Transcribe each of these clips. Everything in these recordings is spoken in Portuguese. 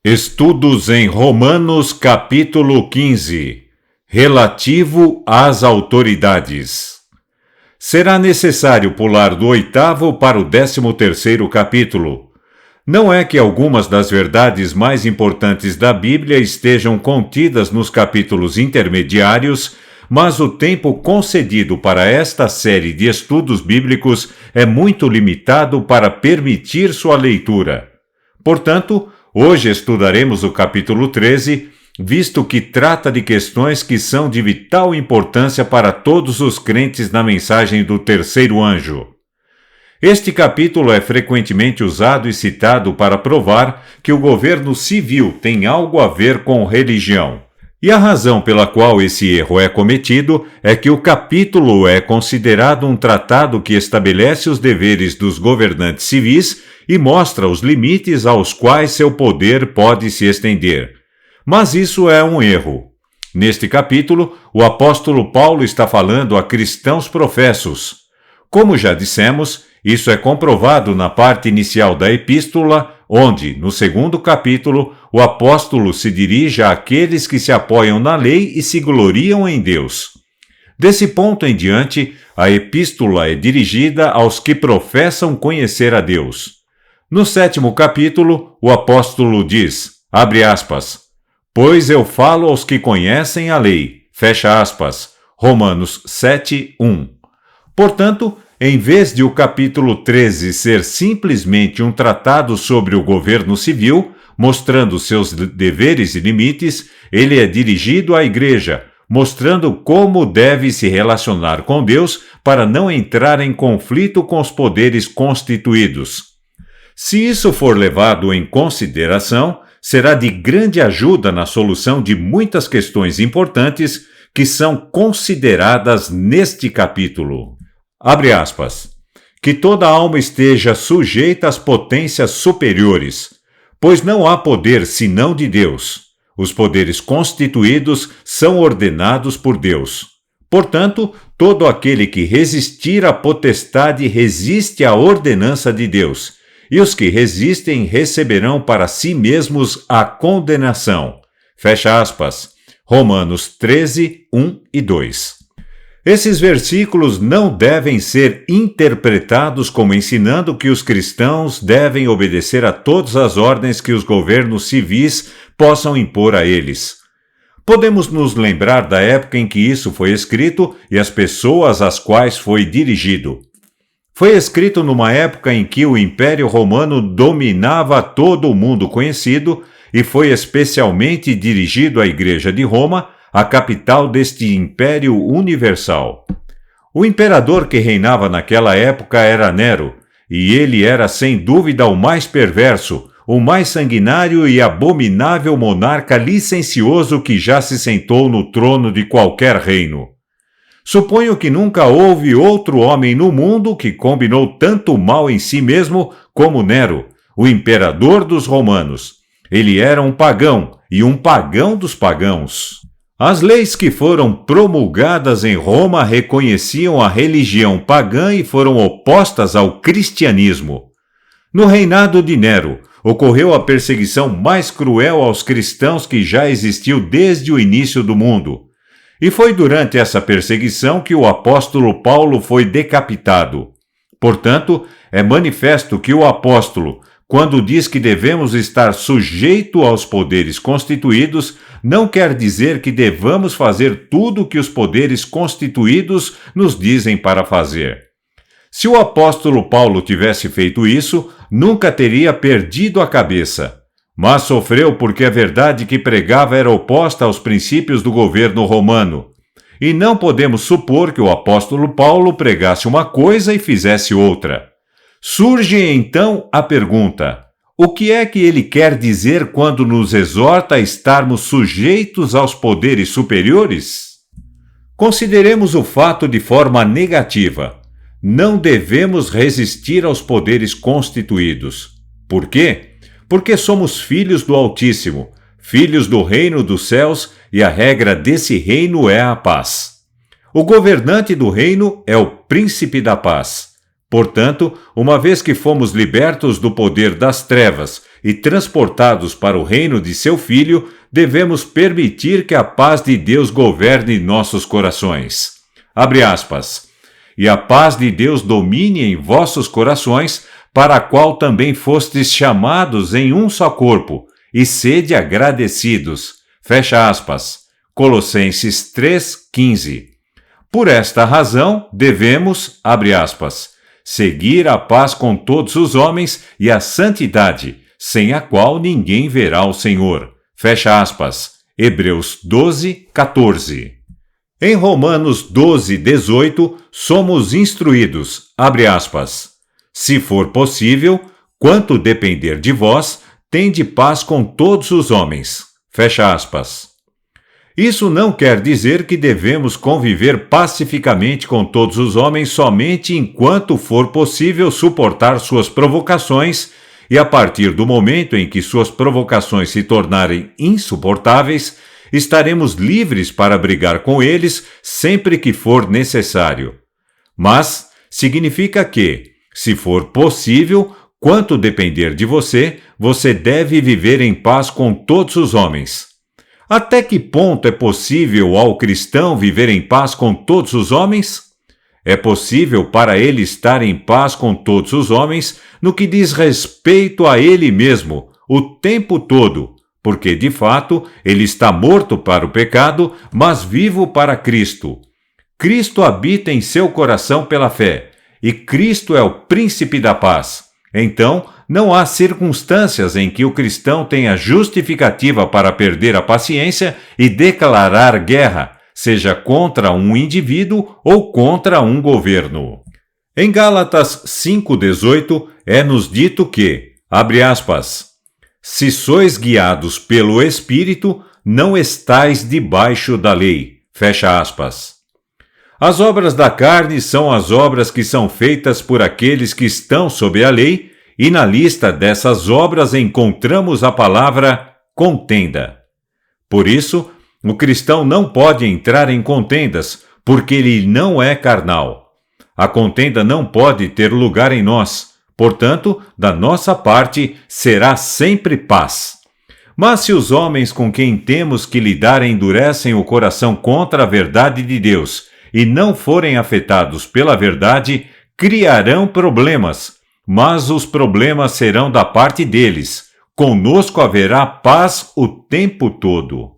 Estudos em Romanos capítulo 15, relativo às autoridades. Será necessário pular do 8º para o 13º capítulo. Não é que algumas das verdades mais importantes da Bíblia estejam contidas nos capítulos intermediários, mas o tempo concedido para esta série de estudos bíblicos é muito limitado para permitir sua leitura. Portanto, hoje estudaremos o capítulo 13, visto que trata de questões que são de vital importância para todos os crentes na mensagem do terceiro anjo. Este capítulo é frequentemente usado e citado para provar que o governo civil tem algo a ver com religião. E a razão pela qual esse erro é cometido é que o capítulo é considerado um tratado que estabelece os deveres dos governantes civis e mostra os limites aos quais seu poder pode se estender. Mas isso é um erro. Neste capítulo, o apóstolo Paulo está falando a cristãos professos. Como já dissemos, isso é comprovado na parte inicial da epístola, onde, no 2º capítulo, o apóstolo se dirige àqueles que se apoiam na lei e se gloriam em Deus. Desse ponto em diante, a epístola é dirigida aos que professam conhecer a Deus. No 7º capítulo, o apóstolo diz, abre aspas, pois eu falo aos que conhecem a lei, fecha aspas, Romanos 7:1. Portanto, em vez de o capítulo 13 ser simplesmente um tratado sobre o governo civil, mostrando seus deveres e limites, ele é dirigido à igreja, mostrando como deve se relacionar com Deus para não entrar em conflito com os poderes constituídos. Se isso for levado em consideração, será de grande ajuda na solução de muitas questões importantes que são consideradas neste capítulo. Abre aspas. Que toda alma esteja sujeita às potências superiores, pois não há poder senão de Deus. Os poderes constituídos são ordenados por Deus. Portanto, todo aquele que resistir à potestade resiste à ordenança de Deus, e os que resistem receberão para si mesmos a condenação. Fecha aspas. Romanos 13:1 e 2. Esses versículos não devem ser interpretados como ensinando que os cristãos devem obedecer a todas as ordens que os governos civis possam impor a eles. Podemos nos lembrar da época em que isso foi escrito e as pessoas às quais foi dirigido. Foi escrito numa época em que o Império Romano dominava todo o mundo conhecido e foi especialmente dirigido à Igreja de Roma, a capital deste Império Universal. O imperador que reinava naquela época era Nero, e ele era sem dúvida o mais perverso, o mais sanguinário e abominável monarca licencioso que já se sentou no trono de qualquer reino. Suponho que nunca houve outro homem no mundo que combinou tanto mal em si mesmo como Nero, o imperador dos romanos. Ele era um pagão, e um pagão dos pagãos. As leis que foram promulgadas em Roma reconheciam a religião pagã e foram opostas ao cristianismo. No reinado de Nero, ocorreu a perseguição mais cruel aos cristãos que já existiu desde o início do mundo. E foi durante essa perseguição que o apóstolo Paulo foi decapitado. Portanto, é manifesto que o apóstolo, quando diz que devemos estar sujeito aos poderes constituídos, não quer dizer que devamos fazer tudo o que os poderes constituídos nos dizem para fazer. Se o apóstolo Paulo tivesse feito isso, nunca teria perdido a cabeça. Mas sofreu porque a verdade que pregava era oposta aos princípios do governo romano. E não podemos supor que o apóstolo Paulo pregasse uma coisa e fizesse outra. Surge então a pergunta: o que é que ele quer dizer quando nos exorta a estarmos sujeitos aos poderes superiores? Consideremos o fato de forma negativa. Não devemos resistir aos poderes constituídos. Por quê? Porque somos filhos do Altíssimo, filhos do reino dos céus, e a regra desse reino é a paz. O governante do reino é o príncipe da paz. Portanto, uma vez que fomos libertos do poder das trevas e transportados para o reino de seu Filho, devemos permitir que a paz de Deus governe nossos corações. Abre aspas. E a paz de Deus domine em vossos corações, para a qual também fostes chamados em um só corpo, e sede agradecidos. Fecha aspas. Colossenses 3:15. Por esta razão, devemos, abre aspas, seguir a paz com todos os homens e a santidade, sem a qual ninguém verá o Senhor. Fecha aspas. Hebreus 12:14. Em Romanos 12:18, somos instruídos, abre aspas, se for possível, quanto depender de vós, tende paz com todos os homens. Fecha aspas. Isso não quer dizer que devemos conviver pacificamente com todos os homens somente enquanto for possível suportar suas provocações e a partir do momento em que suas provocações se tornarem insuportáveis, estaremos livres para brigar com eles sempre que for necessário. Mas significa que, se for possível, quanto depender de você, você deve viver em paz com todos os homens. Até que ponto é possível ao cristão viver em paz com todos os homens? É possível para ele estar em paz com todos os homens no que diz respeito a ele mesmo, o tempo todo, porque de fato ele está morto para o pecado, mas vivo para Cristo. Cristo habita em seu coração pela fé, e Cristo é o príncipe da paz. Então, não há circunstâncias em que o cristão tenha justificativa para perder a paciência e declarar guerra, seja contra um indivíduo ou contra um governo. Em Gálatas 5:18 é-nos dito que, abre aspas, se sois guiados pelo Espírito, não estais debaixo da lei. Fecha aspas. As obras da carne são as obras que são feitas por aqueles que estão sob a lei, e na lista dessas obras encontramos a palavra contenda. Por isso, o cristão não pode entrar em contendas, porque ele não é carnal. A contenda não pode ter lugar em nós, portanto, da nossa parte será sempre paz. Mas se os homens com quem temos que lidar endurecem o coração contra a verdade de Deus e não forem afetados pela verdade, criarão problemas, mas os problemas serão da parte deles. Conosco haverá paz o tempo todo.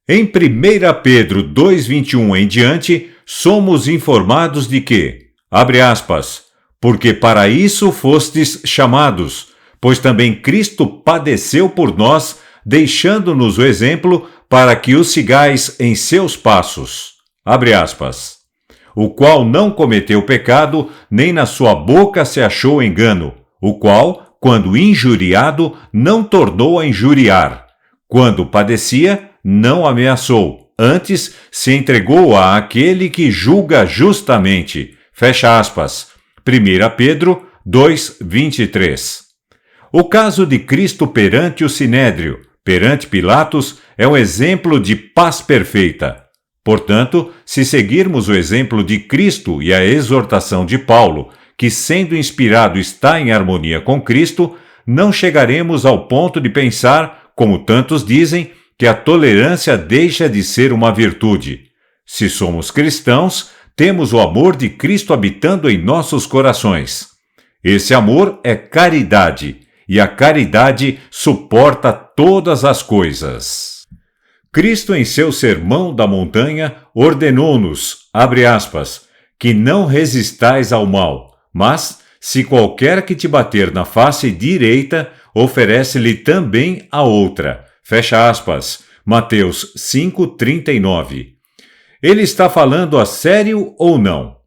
Em 1 Pedro 2:21 em diante, somos informados de que, abre aspas, porque para isso fostes chamados, pois também Cristo padeceu por nós, deixando-nos o exemplo para que o sigais em seus passos. Abre aspas. O qual não cometeu pecado, nem na sua boca se achou engano, o qual, quando injuriado, não tornou a injuriar. Quando padecia, não ameaçou, antes se entregou àquele que julga justamente. Fecha aspas. 1 Pedro 2:23. O caso de Cristo perante o Sinédrio, perante Pilatos, é um exemplo de paz perfeita. Portanto, se seguirmos o exemplo de Cristo e a exortação de Paulo, que sendo inspirado está em harmonia com Cristo, não chegaremos ao ponto de pensar, como tantos dizem, que a tolerância deixa de ser uma virtude. Se somos cristãos, temos o amor de Cristo habitando em nossos corações. Esse amor é caridade, e a caridade suporta todas as coisas. Cristo, em seu Sermão da Montanha, ordenou-nos, abre aspas, que não resistais ao mal, mas, se qualquer que te bater na face direita, oferece-lhe também a outra. Fecha aspas. Mateus 5:39. Ele está falando a sério ou não?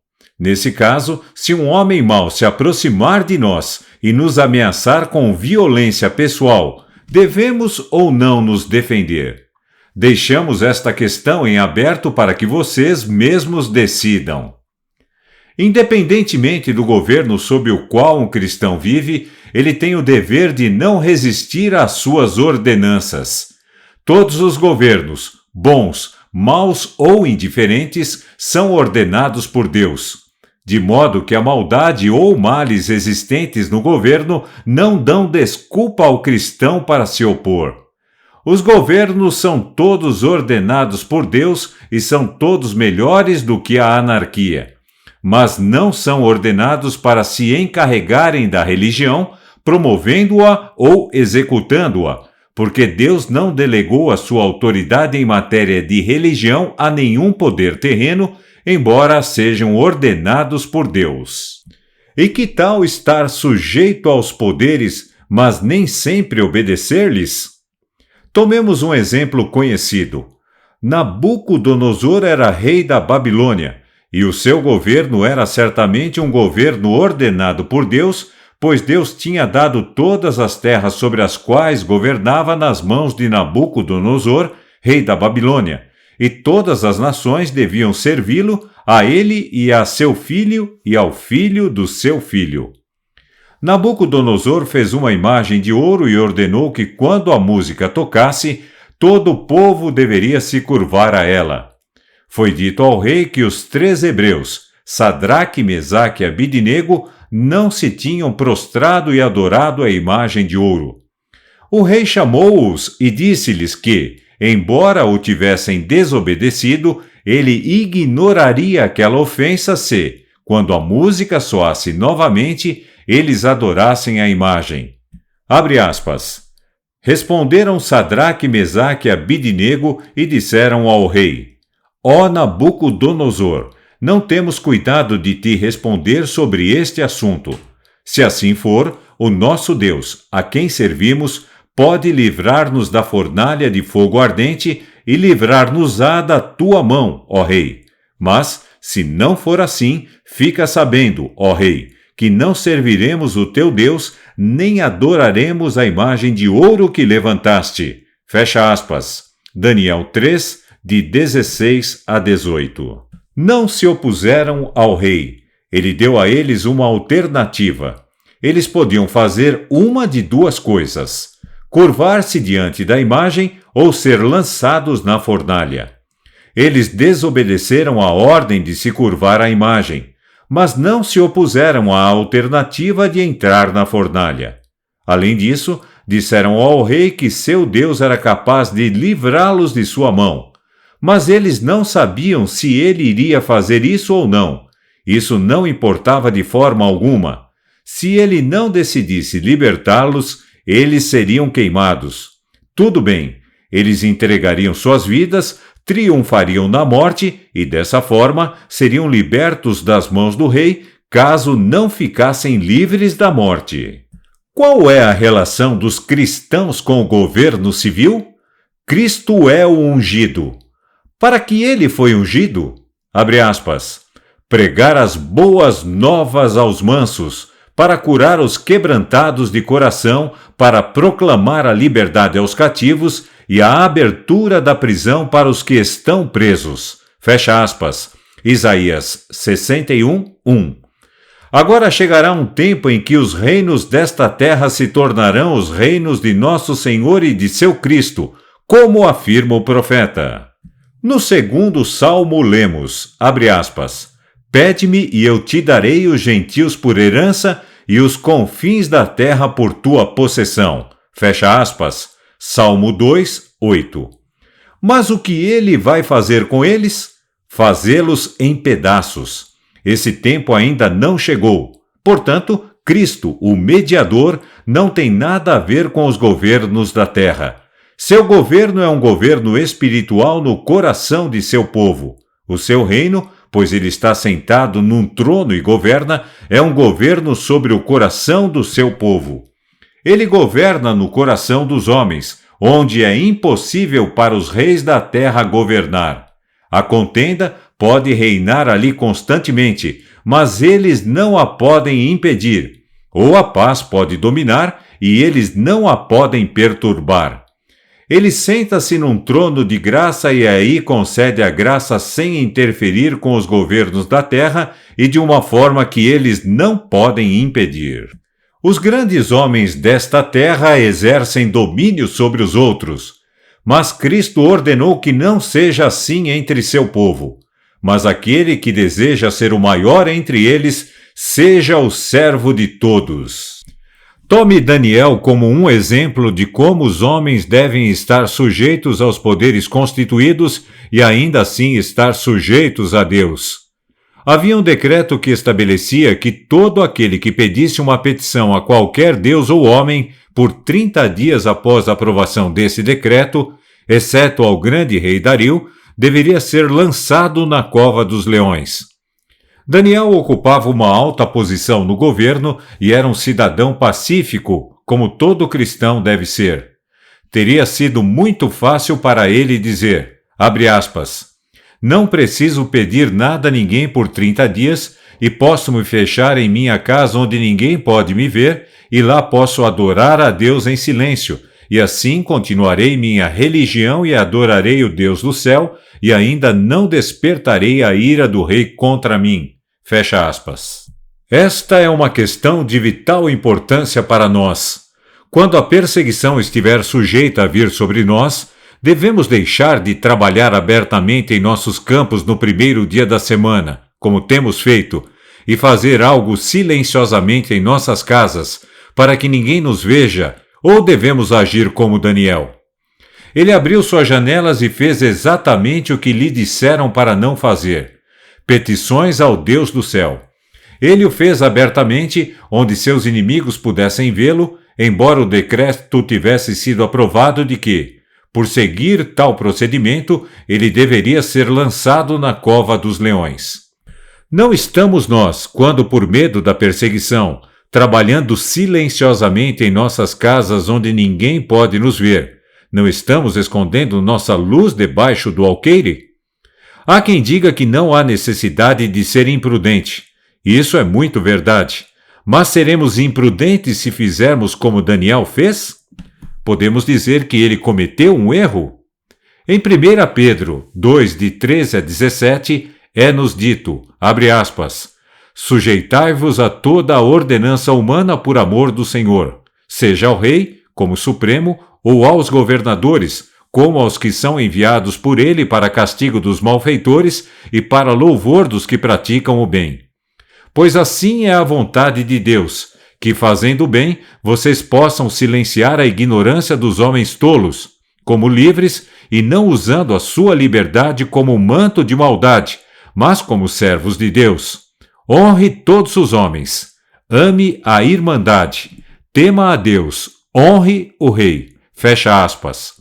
Nesse caso, se um homem mau se aproximar de nós e nos ameaçar com violência pessoal, devemos ou não nos defender? Deixamos esta questão em aberto para que vocês mesmos decidam. Independentemente do governo sob o qual um cristão vive, ele tem o dever de não resistir às suas ordenanças. Todos os governos, bons, maus ou indiferentes, são ordenados por Deus. de modo que a maldade ou males existentes no governo não dão desculpa ao cristão para se opor. Os governos são todos ordenados por Deus e são todos melhores do que a anarquia, mas não são ordenados para se encarregarem da religião, promovendo-a ou executando-a, porque Deus não delegou a sua autoridade em matéria de religião a nenhum poder terreno, embora sejam ordenados por Deus. E que tal estar sujeito aos poderes, mas nem sempre obedecer-lhes? Tomemos um exemplo conhecido. Nabucodonosor era rei da Babilônia, e o seu governo era certamente um governo ordenado por Deus, pois Deus tinha dado todas as terras sobre as quais governava nas mãos de Nabucodonosor, rei da Babilônia, e todas as nações deviam servi-lo, a ele e a seu filho e ao filho do seu filho. Nabucodonosor fez uma imagem de ouro e ordenou que, quando a música tocasse, todo o povo deveria se curvar a ela. Foi dito ao rei que os 3 hebreus, Sadraque, Mesaque e Abidnego, não se tinham prostrado e adorado a imagem de ouro. O rei chamou-os e disse-lhes que, embora o tivessem desobedecido, ele ignoraria aquela ofensa se, quando a música soasse novamente, eles adorassem a imagem. Abre aspas. Responderam Sadraque, Mesaque e Abidnego e disseram ao rei: Ó Nabucodonosor, não temos cuidado de te responder sobre este assunto. Se assim for, o nosso Deus, a quem servimos, pode livrar-nos da fornalha de fogo ardente e livrar-nos-á da tua mão, ó rei. Mas, se não for assim, fica sabendo, ó rei, que não serviremos o teu Deus, nem adoraremos a imagem de ouro que levantaste. Fecha aspas. Daniel 3, de 16 a 18. Não se opuseram ao rei. Ele deu a eles uma alternativa. Eles podiam fazer uma de 2 coisas: curvar-se diante da imagem ou ser lançados na fornalha. Eles desobedeceram a ordem de se curvar à imagem, mas não se opuseram à alternativa de entrar na fornalha. Além disso, disseram ao rei que seu Deus era capaz de livrá-los de sua mão. Mas eles não sabiam se ele iria fazer isso ou não. Isso não importava de forma alguma. Se ele não decidisse libertá-los, eles seriam queimados. Tudo bem, eles entregariam suas vidas, triunfariam na morte e, dessa forma, seriam libertos das mãos do rei, caso não ficassem livres da morte. Qual é a relação dos cristãos com o governo civil? Cristo é o ungido. Para que ele foi ungido? Abre aspas. Pregar as boas novas aos mansos, para curar os quebrantados de coração, para proclamar a liberdade aos cativos e a abertura da prisão para os que estão presos. Fecha aspas. Isaías 61, 1. Agora chegará um tempo em que os reinos desta terra se tornarão os reinos de nosso Senhor e de seu Cristo, como afirma o profeta. No 2º Salmo lemos, abre aspas, Pede-me e eu te darei os gentios por herança e os confins da terra por tua possessão. Fecha aspas. Salmo 2, 8. Mas o que ele vai fazer com eles? Fazê-los em pedaços. Esse tempo ainda não chegou. Portanto, Cristo, o mediador, não tem nada a ver com os governos da terra. Seu governo é um governo espiritual no coração de seu povo. O seu reino, pois ele está sentado num trono e governa, é um governo sobre o coração do seu povo. Ele governa no coração dos homens, onde é impossível para os reis da terra governar. A contenda pode reinar ali constantemente, mas eles não a podem impedir. Ou a paz pode dominar e eles não a podem perturbar. Ele senta-se num trono de graça e aí concede a graça sem interferir com os governos da terra e de uma forma que eles não podem impedir. Os grandes homens desta terra exercem domínio sobre os outros, mas Cristo ordenou que não seja assim entre seu povo. mas aquele que deseja ser o maior entre eles, seja o servo de todos. Tome Daniel como um exemplo de como os homens devem estar sujeitos aos poderes constituídos e ainda assim estar sujeitos a Deus. Havia um decreto que estabelecia que todo aquele que pedisse uma petição a qualquer deus ou homem, por 30 dias após a aprovação desse decreto, exceto ao grande rei Dario, deveria ser lançado na cova dos leões. Daniel ocupava uma alta posição no governo e era um cidadão pacífico, como todo cristão deve ser. Teria sido muito fácil para ele dizer, abre aspas, não preciso pedir nada a ninguém por 30 dias e posso me fechar em minha casa onde ninguém pode me ver e lá posso adorar a Deus em silêncio e assim continuarei minha religião e adorarei o Deus do céu e ainda não despertarei a ira do rei contra mim. Fecha aspas. Esta é uma questão de vital importância para nós. Quando a perseguição estiver sujeita a vir sobre nós, devemos deixar de trabalhar abertamente em nossos campos no primeiro dia da semana, como temos feito, e fazer algo silenciosamente em nossas casas, para que ninguém nos veja, ou devemos agir como Daniel? Ele abriu suas janelas e fez exatamente o que lhe disseram para não fazer. Petições ao Deus do céu. Ele o fez abertamente, onde seus inimigos pudessem vê-lo, embora o decreto tivesse sido aprovado de que, por seguir tal procedimento, ele deveria ser lançado na cova dos leões. Não estamos nós, quando por medo da perseguição, trabalhando silenciosamente em nossas casas onde ninguém pode nos ver, não estamos escondendo nossa luz debaixo do alqueire? Há quem diga que não há necessidade de ser imprudente. Isso é muito verdade. Mas seremos imprudentes se fizermos como Daniel fez? Podemos dizer que ele cometeu um erro? Em 1 Pedro 2, de 13 a 17, é-nos dito, abre aspas, sujeitai-vos a toda a ordenança humana por amor do Senhor, seja ao rei, como supremo, ou aos governadores, como aos que são enviados por ele para castigo dos malfeitores e para louvor dos que praticam o bem. Pois assim é a vontade de Deus, que fazendo o bem, vocês possam silenciar a ignorância dos homens tolos, como livres e não usando a sua liberdade como manto de maldade, mas como servos de Deus. Honre todos os homens, ame a irmandade, tema a Deus, honre o rei. Fecha aspas.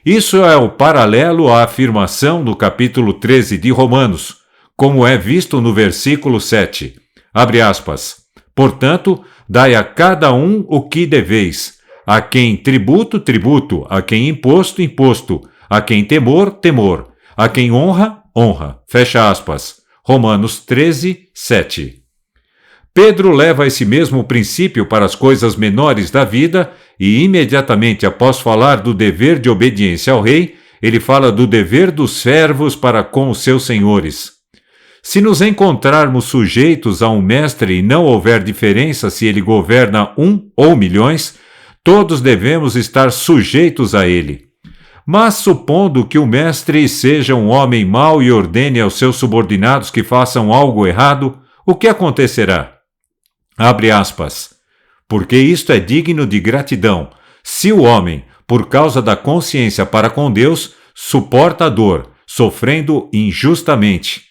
Isso é o paralelo à afirmação no capítulo 13 de Romanos, como é visto no versículo 7. Abre aspas. Portanto, dai a cada um o que deveis, a quem tributo, tributo, a quem imposto, imposto, a quem temor, temor, a quem honra, honra. Fecha aspas. Romanos 13, 7. Pedro leva esse mesmo princípio para as coisas menores da vida e imediatamente após falar do dever de obediência ao rei, ele fala do dever dos servos para com os seus senhores. Se nos encontrarmos sujeitos a um mestre e não houver diferença se ele governa 1 ou milhões, todos devemos estar sujeitos a ele. Mas supondo que o mestre seja um homem mau e ordene aos seus subordinados que façam algo errado, o que acontecerá? Abre aspas. Porque isto é digno de gratidão, se o homem, por causa da consciência para com Deus, suporta a dor, sofrendo injustamente.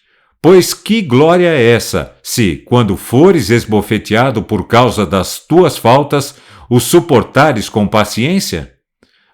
Pois que glória é essa, se, quando fores esbofeteado por causa das tuas faltas, o suportares com paciência?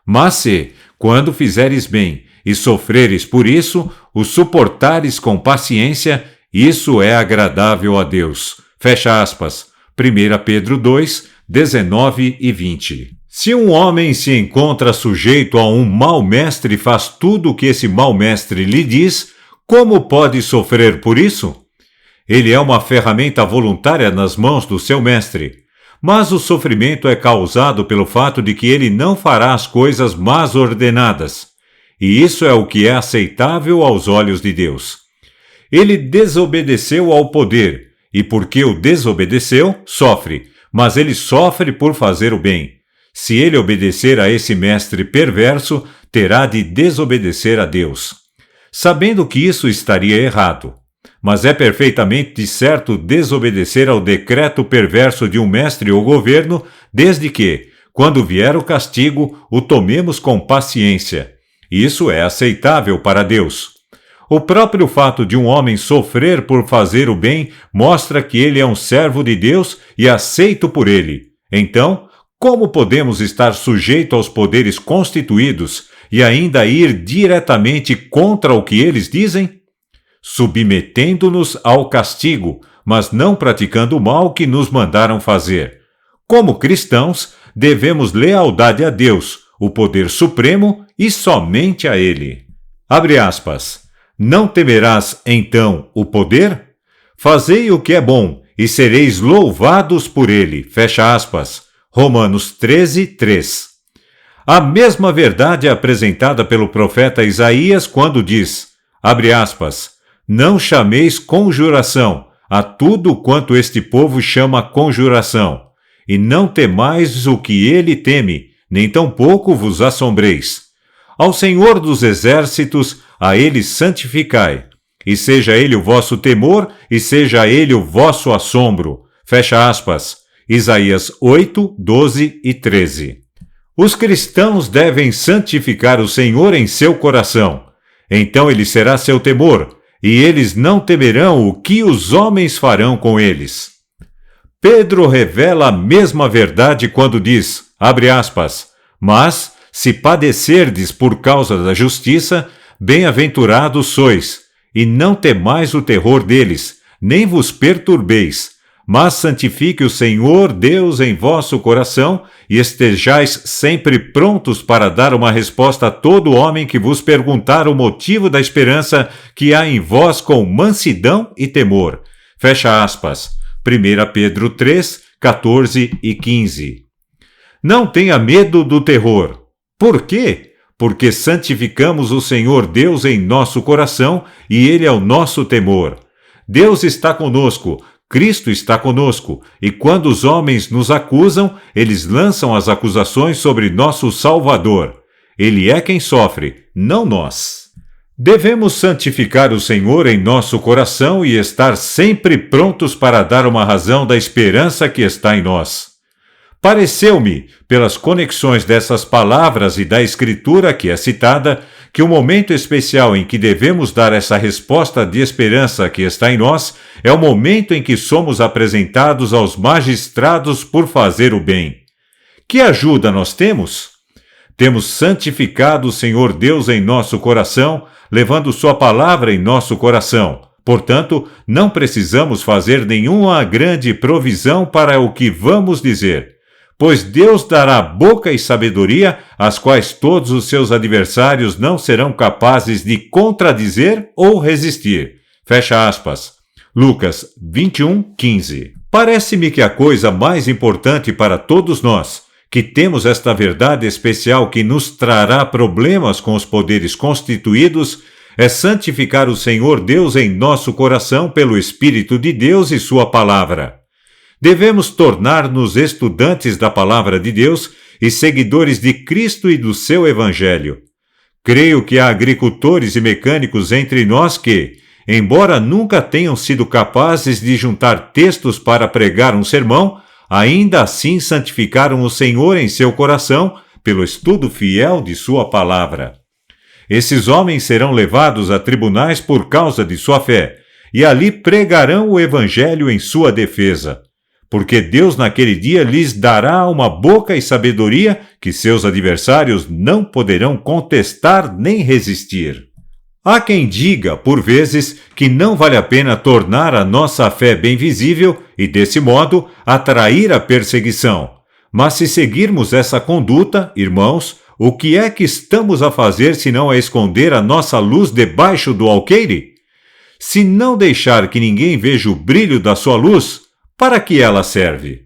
Mas se, quando fizeres bem e sofreres por isso, o suportares com paciência, isso é agradável a Deus. Fecha aspas. 1 Pedro 2, 19 e 20. Se um homem se encontra sujeito a um mau mestre e faz tudo o que esse mau mestre lhe diz, como pode sofrer por isso? Ele é uma ferramenta voluntária nas mãos do seu mestre, mas o sofrimento é causado pelo fato de que ele não fará as coisas mais ordenadas, e isso é o que é aceitável aos olhos de Deus. Ele desobedeceu ao poder, e porque o desobedeceu, sofre, mas ele sofre por fazer o bem. Se ele obedecer a esse mestre perverso, terá de desobedecer a Deus. sabendo que isso estaria errado. Mas é perfeitamente certo desobedecer ao decreto perverso de um mestre ou governo, desde que, quando vier o castigo, o tomemos com paciência. Isso é aceitável para Deus. O próprio fato de um homem sofrer por fazer o bem mostra que ele é um servo de Deus e aceito por ele. Então, como podemos estar sujeito aos poderes constituídos e ainda ir diretamente contra o que eles dizem? Submetendo-nos ao castigo, mas não praticando o mal que nos mandaram fazer. Como cristãos, devemos lealdade a Deus, o poder supremo, e somente a Ele. Abre aspas. Não temerás, então, o poder? Fazei o que é bom, e sereis louvados por ele. Fecha aspas. Romanos 13, 3. A mesma verdade é apresentada pelo profeta Isaías quando diz, abre aspas, não chameis conjuração a tudo quanto este povo chama conjuração, e não temais o que ele teme, nem tampouco vos assombreis. Ao Senhor dos exércitos, a ele santificai, e seja ele o vosso temor, e seja ele o vosso assombro. Fecha aspas. Isaías 8, 12 e 13. Os cristãos devem santificar o Senhor em seu coração. Então ele será seu temor, e eles não temerão o que os homens farão com eles. Pedro revela a mesma verdade quando diz, abre aspas, mas, se padecerdes por causa da justiça, bem-aventurados sois, e não temais o terror deles, nem vos perturbeis, mas santifique o Senhor Deus em vosso coração, e estejais sempre prontos para dar uma resposta a todo homem que vos perguntar o motivo da esperança que há em vós com mansidão e temor. Fecha aspas. 1 Pedro 3, 14 e 15. Não tenha medo do terror. Por quê? Porque santificamos o Senhor Deus em nosso coração e Ele é o nosso temor. Deus está conosco, Cristo está conosco, e quando os homens nos acusam, eles lançam as acusações sobre nosso Salvador. Ele é quem sofre, não nós. Devemos santificar o Senhor em nosso coração e estar sempre prontos para dar uma razão da esperança que está em nós. Pareceu-me, pelas conexões dessas palavras e da Escritura que é citada, que o momento especial em que devemos dar essa resposta de esperança que está em nós é o momento em que somos apresentados aos magistrados por fazer o bem. Que ajuda nós temos? Temos santificado o Senhor Deus em nosso coração, levando sua palavra em nosso coração. Portanto, não precisamos fazer nenhuma grande provisão para o que vamos dizer, pois Deus dará boca e sabedoria, as quais todos os seus adversários não serão capazes de contradizer ou resistir. Fecha aspas. Lucas 21, 15. Parece-me que a coisa mais importante para todos nós, que temos esta verdade especial que nos trará problemas com os poderes constituídos, é santificar o Senhor Deus em nosso coração pelo Espírito de Deus e sua palavra. Devemos tornar-nos estudantes da palavra de Deus e seguidores de Cristo e do seu Evangelho. Creio que há agricultores e mecânicos entre nós que, embora nunca tenham sido capazes de juntar textos para pregar um sermão, ainda assim santificaram o Senhor em seu coração pelo estudo fiel de sua palavra. Esses homens serão levados a tribunais por causa de sua fé, e ali pregarão o Evangelho em sua defesa, porque Deus naquele dia lhes dará uma boca e sabedoria que seus adversários não poderão contestar nem resistir. Há quem diga, por vezes, que não vale a pena tornar a nossa fé bem visível e, desse modo, atrair a perseguição. Mas se seguirmos essa conduta, irmãos, o que é que estamos a fazer senão a esconder a nossa luz debaixo do alqueire? Se não deixar que ninguém veja o brilho da sua luz, para que ela serve?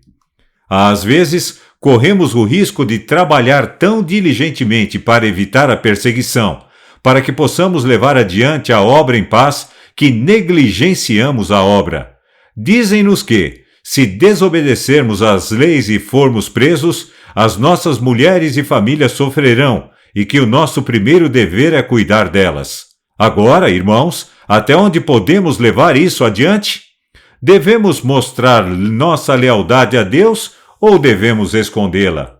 Às vezes, corremos o risco de trabalhar tão diligentemente para evitar a perseguição, para que possamos levar adiante a obra em paz, que negligenciamos a obra. Dizem-nos que, se desobedecermos às leis e formos presos, as nossas mulheres e famílias sofrerão, e que o nosso primeiro dever é cuidar delas. Agora, irmãos, até onde podemos levar isso adiante? Devemos mostrar nossa lealdade a Deus ou devemos escondê-la?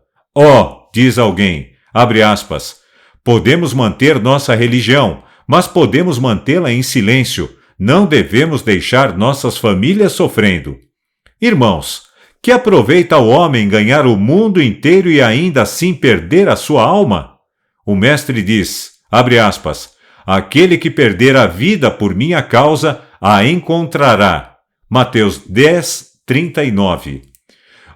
Diz alguém, abre aspas, podemos manter nossa religião, mas podemos mantê-la em silêncio. Não devemos deixar nossas famílias sofrendo. Irmãos, que aproveita o homem ganhar o mundo inteiro e ainda assim perder a sua alma? O mestre diz, abre aspas, aquele que perder a vida por minha causa, a encontrará. Mateus 10, 39.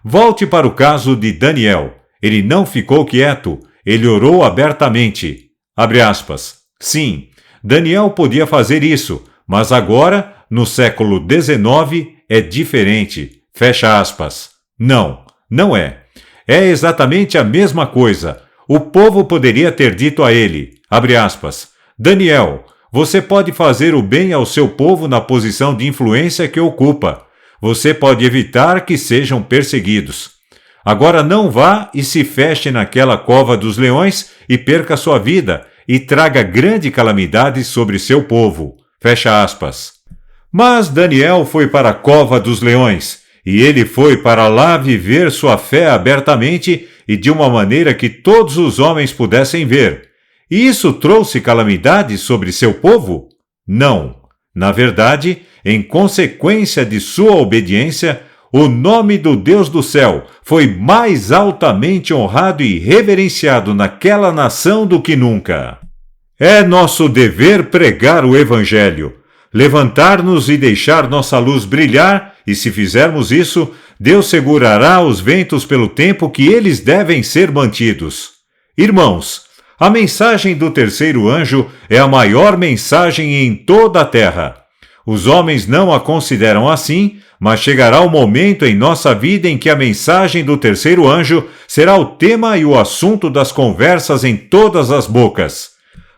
Volte para o caso de Daniel. Ele não ficou quieto, ele orou abertamente. Abre aspas. Sim, Daniel podia fazer isso, mas agora, no século XIX, é diferente. Fecha aspas. Não, não é. É exatamente a mesma coisa. O povo poderia ter dito a ele, abre aspas, Daniel, você pode fazer o bem ao seu povo na posição de influência que ocupa. Você pode evitar que sejam perseguidos. Agora não vá e se feche naquela cova dos leões e perca sua vida e traga grande calamidade sobre seu povo. Fecha aspas. Mas Daniel foi para a cova dos leões e ele foi para lá viver sua fé abertamente e de uma maneira que todos os homens pudessem ver. E isso trouxe calamidade sobre seu povo? Não. Na verdade, em consequência de sua obediência, o nome do Deus do céu foi mais altamente honrado e reverenciado naquela nação do que nunca. É nosso dever pregar o Evangelho, levantar-nos e deixar nossa luz brilhar, e se fizermos isso, Deus segurará os ventos pelo tempo que eles devem ser mantidos. Irmãos, a mensagem do terceiro anjo é a maior mensagem em toda a terra. Os homens não a consideram assim, mas chegará o momento em nossa vida em que a mensagem do terceiro anjo será o tema e o assunto das conversas em todas as bocas.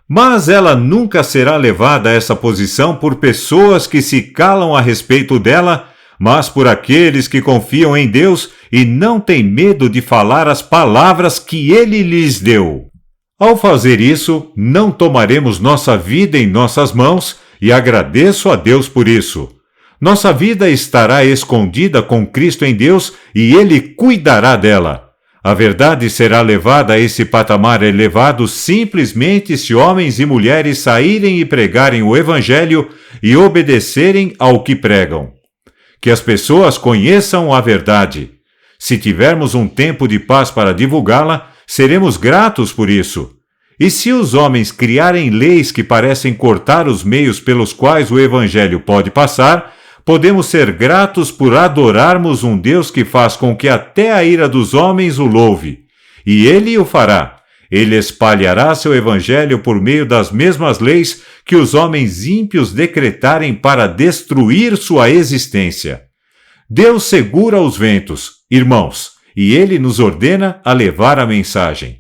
Mas ela nunca será levada a essa posição por pessoas que se calam a respeito dela, mas por aqueles que confiam em Deus e não têm medo de falar as palavras que Ele lhes deu. Ao fazer isso, não tomaremos nossa vida em nossas mãos e agradeço a Deus por isso. Nossa vida estará escondida com Cristo em Deus e Ele cuidará dela. A verdade será levada a esse patamar elevado simplesmente se homens e mulheres saírem e pregarem o Evangelho e obedecerem ao que pregam. Que as pessoas conheçam a verdade. Se tivermos um tempo de paz para divulgá-la, seremos gratos por isso. E se os homens criarem leis que parecem cortar os meios pelos quais o Evangelho pode passar, podemos ser gratos por adorarmos um Deus que faz com que até a ira dos homens o louve. E Ele o fará. Ele espalhará seu Evangelho por meio das mesmas leis que os homens ímpios decretarem para destruir sua existência. Deus segura os ventos, irmãos, e Ele nos ordena a levar a mensagem.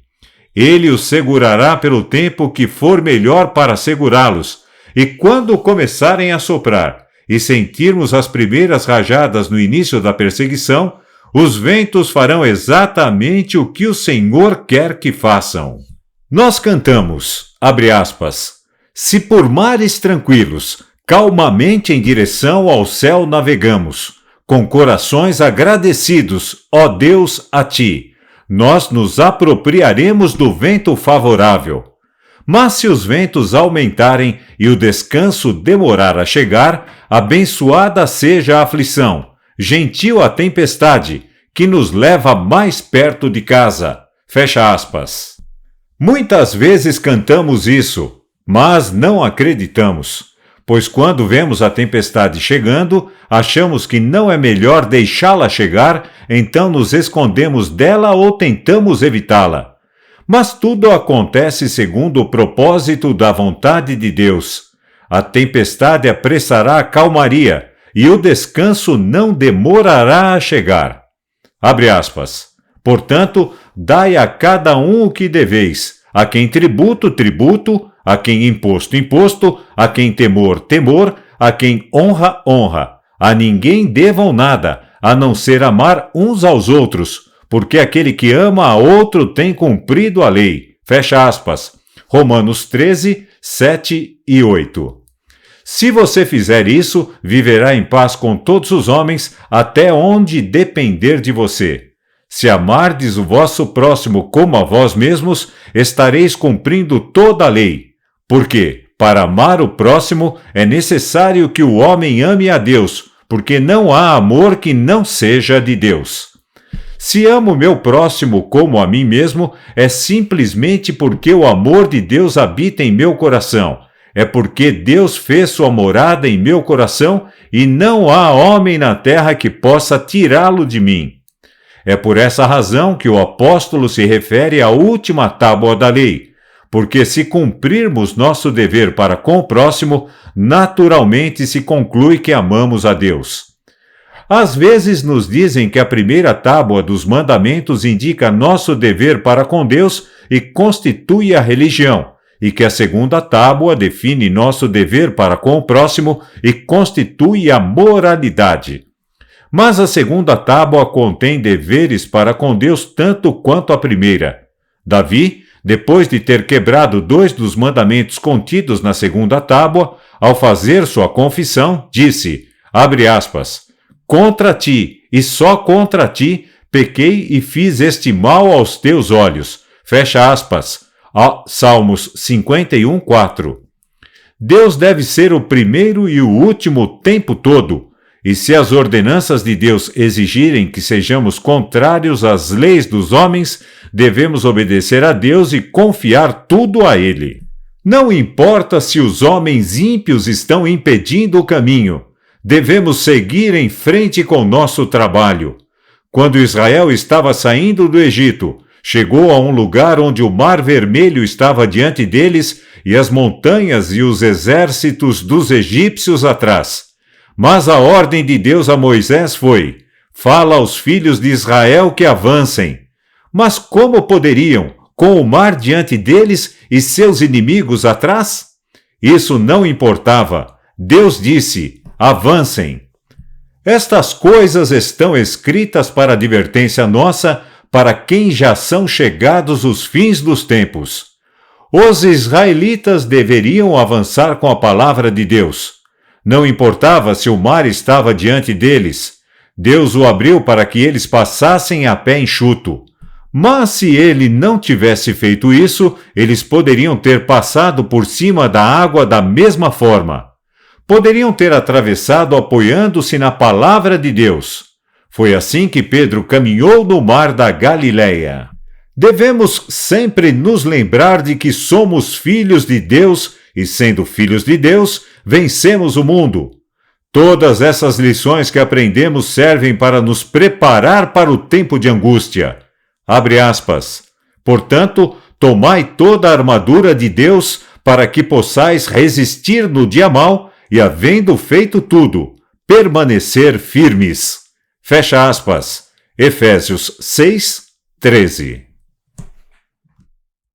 Ele os segurará pelo tempo que for melhor para segurá-los, e quando começarem a soprar e sentirmos as primeiras rajadas no início da perseguição, os ventos farão exatamente o que o Senhor quer que façam. Nós cantamos, abre aspas, se por mares tranquilos, calmamente em direção ao céu navegamos, com corações agradecidos, ó Deus, a Ti, nós nos apropriaremos do vento favorável. Mas se os ventos aumentarem e o descanso demorar a chegar, abençoada seja a aflição, gentil a tempestade, que nos leva mais perto de casa. Fecha aspas. Muitas vezes cantamos isso, mas não acreditamos, pois quando vemos a tempestade chegando, achamos que não é melhor deixá-la chegar, então nos escondemos dela ou tentamos evitá-la. Mas tudo acontece segundo o propósito da vontade de Deus. A tempestade apressará a calmaria e o descanso não demorará a chegar. Abre aspas. Portanto, dai a cada um o que deveis, a quem tributo, tributo, a quem imposto, imposto, a quem temor, temor, a quem honra, honra. A ninguém devam nada, a não ser amar uns aos outros, porque aquele que ama a outro tem cumprido a lei. Fecha aspas. Romanos 13, 7 e 8. Se você fizer isso, viverá em paz com todos os homens, até onde depender de você. Se amardes o vosso próximo como a vós mesmos, estareis cumprindo toda a lei. Porque, para amar o próximo, é necessário que o homem ame a Deus, porque não há amor que não seja de Deus. Se amo meu próximo como a mim mesmo, é simplesmente porque o amor de Deus habita em meu coração. É porque Deus fez sua morada em meu coração e não há homem na terra que possa tirá-lo de mim. É por essa razão que o apóstolo se refere à última tábua da lei, porque se cumprirmos nosso dever para com o próximo, naturalmente se conclui que amamos a Deus. Às vezes nos dizem que a primeira tábua dos mandamentos indica nosso dever para com Deus e constitui a religião, e que a segunda tábua define nosso dever para com o próximo e constitui a moralidade. Mas a segunda tábua contém deveres para com Deus tanto quanto a primeira. Davi, depois de ter quebrado 2 dos mandamentos contidos na segunda tábua, ao fazer sua confissão, disse, abre aspas, contra ti, e só contra ti, pequei e fiz este mal aos teus olhos. Fecha aspas. Salmos 51, 4. Deus deve ser o primeiro e o último o tempo todo, e se as ordenanças de Deus exigirem que sejamos contrários às leis dos homens, devemos obedecer a Deus e confiar tudo a Ele. Não importa se os homens ímpios estão impedindo o caminho, devemos seguir em frente com nosso trabalho. Quando Israel estava saindo do Egito, chegou a um lugar onde o Mar Vermelho estava diante deles e as montanhas e os exércitos dos egípcios atrás. Mas a ordem de Deus a Moisés foi, fala aos filhos de Israel que avancem. Mas como poderiam, com o mar diante deles e seus inimigos atrás? Isso não importava. Deus disse, avancem. Estas coisas estão escritas para advertência nossa, para quem já são chegados os fins dos tempos. Os israelitas deveriam avançar com a palavra de Deus. Não importava se o mar estava diante deles. Deus o abriu para que eles passassem a pé enxuto. Mas se ele não tivesse feito isso, eles poderiam ter passado por cima da água da mesma forma. Poderiam ter atravessado apoiando-se na palavra de Deus. Foi assim que Pedro caminhou no mar da Galileia. Devemos sempre nos lembrar de que somos filhos de Deus e, sendo filhos de Deus, vencemos o mundo. Todas essas lições que aprendemos servem para nos preparar para o tempo de angústia. Abre aspas. Portanto, tomai toda a armadura de Deus para que possais resistir no dia mau e, havendo feito tudo, permanecer firmes. Fecha aspas. Efésios 6, 13.